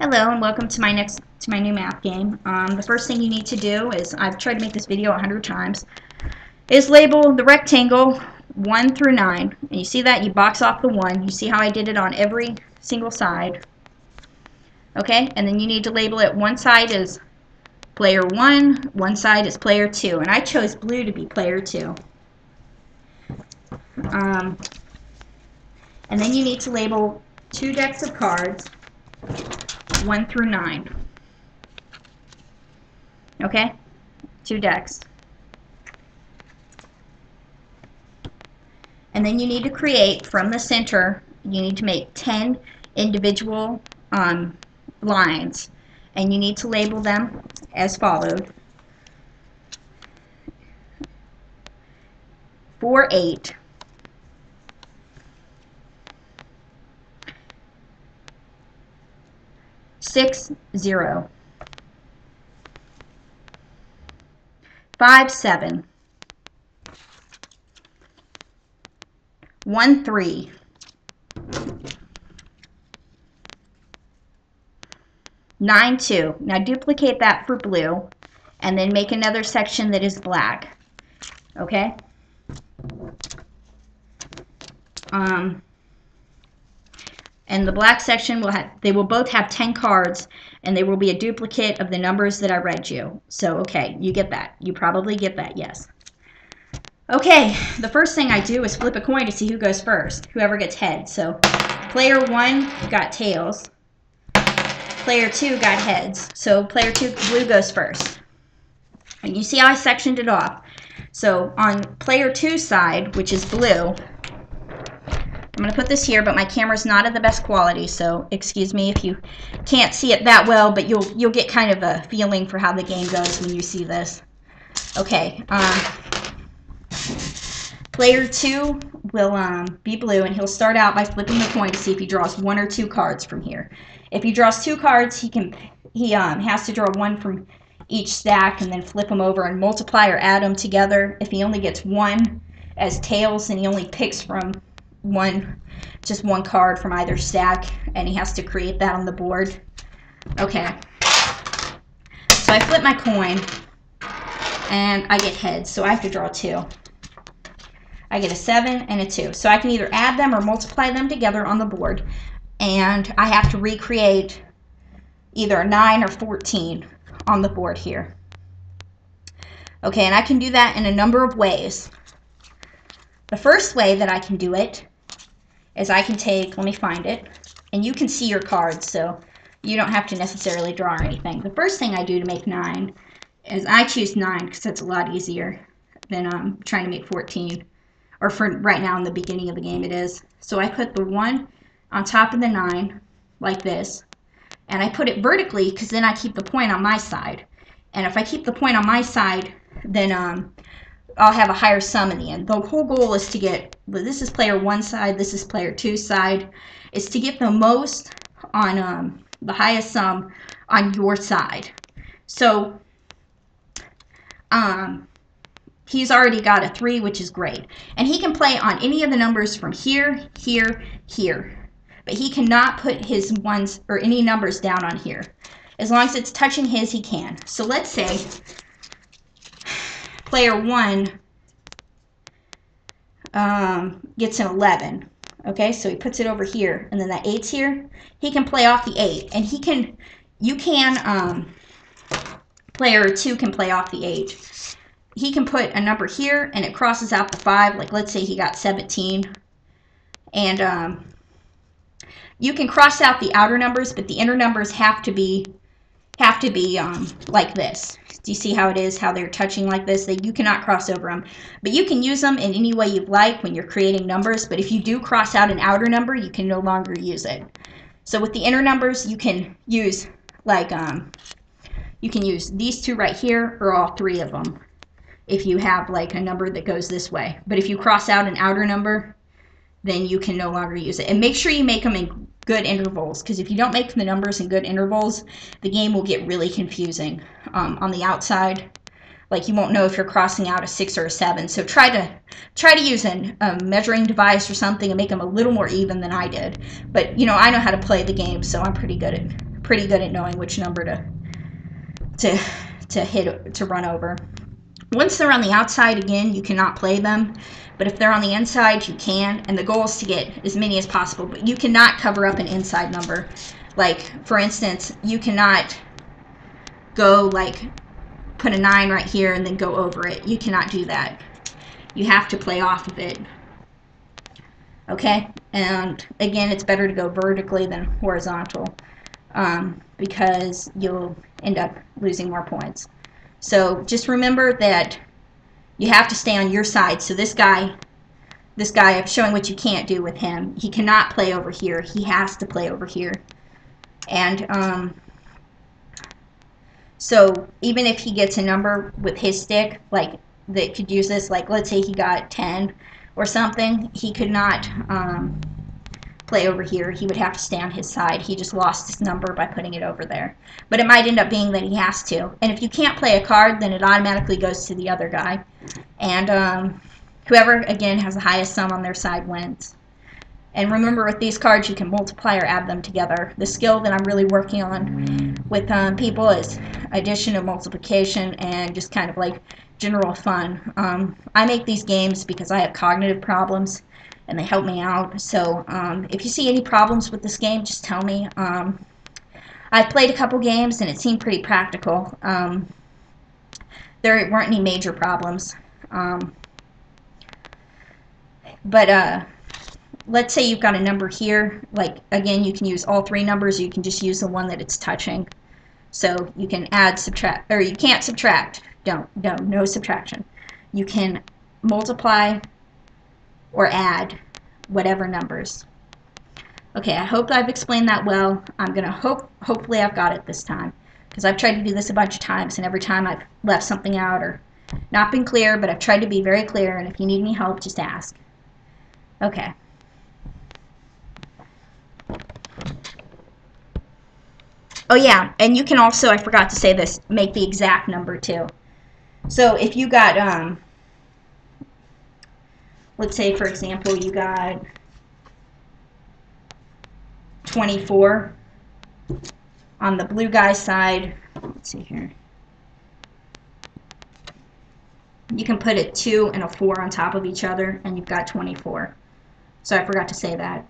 Hello and welcome to my new math game. The first thing you need to do is, I've tried to make this video 100 times, is label the rectangle 1 through 9. And you see that? You box off the 1. You see how I did it on every single side. Okay? And then you need to label it. One side is player 1, one side is player 2. And I chose blue to be player 2. And then you need to label 2 decks of cards 1 through 9. Okay? 2 decks. And then you need to create, from the center, you need to make 10 individual lines. And you need to label them as followed. 4, 8. 6, 0. 5, 7. 1, 3. 9, 2. Now duplicate that for blue and then make another section that is black. Okay? And the black section they will both have 10 cards, and they will be a duplicate of the numbers that I read you. So, okay, you get that. You probably get that, yes. Okay, the first thing I do is flip a coin to see who goes first, whoever gets heads. So, player 1 got tails. Player 2 got heads. So, player 2, blue, goes first. And you see how I sectioned it off. So, on player 2's side, which is blue, I'm going to put this here, but my camera's not of the best quality, so excuse me if you can't see it that well, but you'll get kind of a feeling for how the game goes when you see this. Okay, player 2 will be blue, and he'll start out by flipping the coin to see if he draws 1 or 2 cards from here. If he draws 2 cards, he has to draw 1 from each stack and then flip them over and multiply or add them together. If he only gets 1 as tails, then he only picks from just one card from either stack, and he has to create that on the board. Okay, so I flip my coin and I get heads, so I have to draw 2. I get a 7 and a 2, so I can either add them or multiply them together on the board, and I have to recreate either a 9 or 14 on the board here. Okay, and I can do that in a number of ways. The first way that I can do it is I can take, let me find it, and you can see your cards, so you don't have to necessarily draw or anything. The first thing I do to make 9 is I choose 9 because that's a lot easier than trying to make 14, or for right now in the beginning of the game it is. So I put the 1 on top of the 9 like this, and I put it vertically because then I keep the point on my side. And if I keep the point on my side, then I'll have a higher sum in the end. The whole goal is to get, this is player 1's side, this is player 2's side, is to get the most on the highest sum on your side. So he's already got a 3, which is great. And he can play on any of the numbers from here, here, here. But he cannot put his ones or any numbers down on here. As long as it's touching his, he can. So let's say player 1 gets an 11. Okay, so he puts it over here, and then that 8's here. He can play off the 8, and player 2 can play off the 8. He can put a number here, and it crosses out the 5. Like, let's say he got 17. And you can cross out the outer numbers, but the inner numbers have to be like this. Do you see how it is, how they're touching like this? You cannot cross over them. But you can use them in any way you like when you're creating numbers. But if you do cross out an outer number, you can no longer use it. So with the inner numbers, you can use like you can use these 2 right here, or all 3 of them, if you have like a number that goes this way. But if you cross out an outer number, then you can no longer use it. And make sure you make them in good intervals, because if you don't make the numbers in good intervals, the game will get really confusing on the outside. Like, you won't know if you're crossing out a 6 or a 7. So try to use a measuring device or something and make them a little more even than I did. But, you know, I know how to play the game, so I'm pretty good pretty good at knowing which number to run over. Once they're on the outside, again, you cannot play them. But if they're on the inside, you can. And the goal is to get as many as possible. But you cannot cover up an inside number. Like, for instance, you cannot go, like, put a 9 right here and then go over it. You cannot do that. You have to play off of it. Okay? And, again, it's better to go vertically than horizontal. Because you'll end up losing more points. So just remember that you have to stay on your side. So this guy, I'm showing what you can't do with him. He cannot play over here. He has to play over here. And so even if he gets a number with his stick, like that could use this, like let's say he got 10 or something, he could not play over here. He would have to stay on his side. He just lost his number by putting it over there. But it might end up being that he has to. And if you can't play a card, then it automatically goes to the other guy. And whoever, again, has the highest sum on their side wins. And remember, with these cards, you can multiply or add them together. The skill that I'm really working on with people is addition and multiplication and just kind of like general fun. I make these games because I have cognitive problems, and they help me out. So if you see any problems with this game, just tell me. I've played a couple games, and it seemed pretty practical. There weren't any major problems. But let's say you've got a number here. Like, again, you can use all 3 numbers, or you can just use the one that it's touching. So you can add, subtract, or you can't subtract. No subtraction. You can multiply or add whatever numbers. Okay, I hope I've explained that well. I'm gonna hopefully I've got it this time, because I've tried to do this a bunch of times, and every time I've left something out or not been clear, but I've tried to be very clear, and if you need any help, just ask. Okay. Oh yeah, and you can also, I forgot to say this, make the exact number too. So if you got, let's say for example, you got 24 on the blue guy's side. Let's see here. You can put a 2 and a 4 on top of each other, and you've got 24. So I forgot to say that.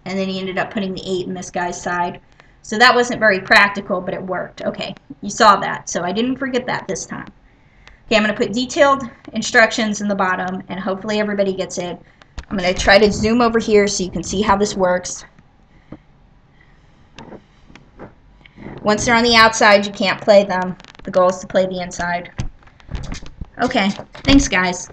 And then he ended up putting the 8 in this guy's side. So that wasn't very practical, but it worked. Okay, you saw that. So I didn't forget that this time. Okay, I'm going to put detailed instructions in the bottom, and hopefully everybody gets it. I'm going to try to zoom over here so you can see how this works. Once they're on the outside, you can't play them. The goal is to play the inside. Okay, thanks guys.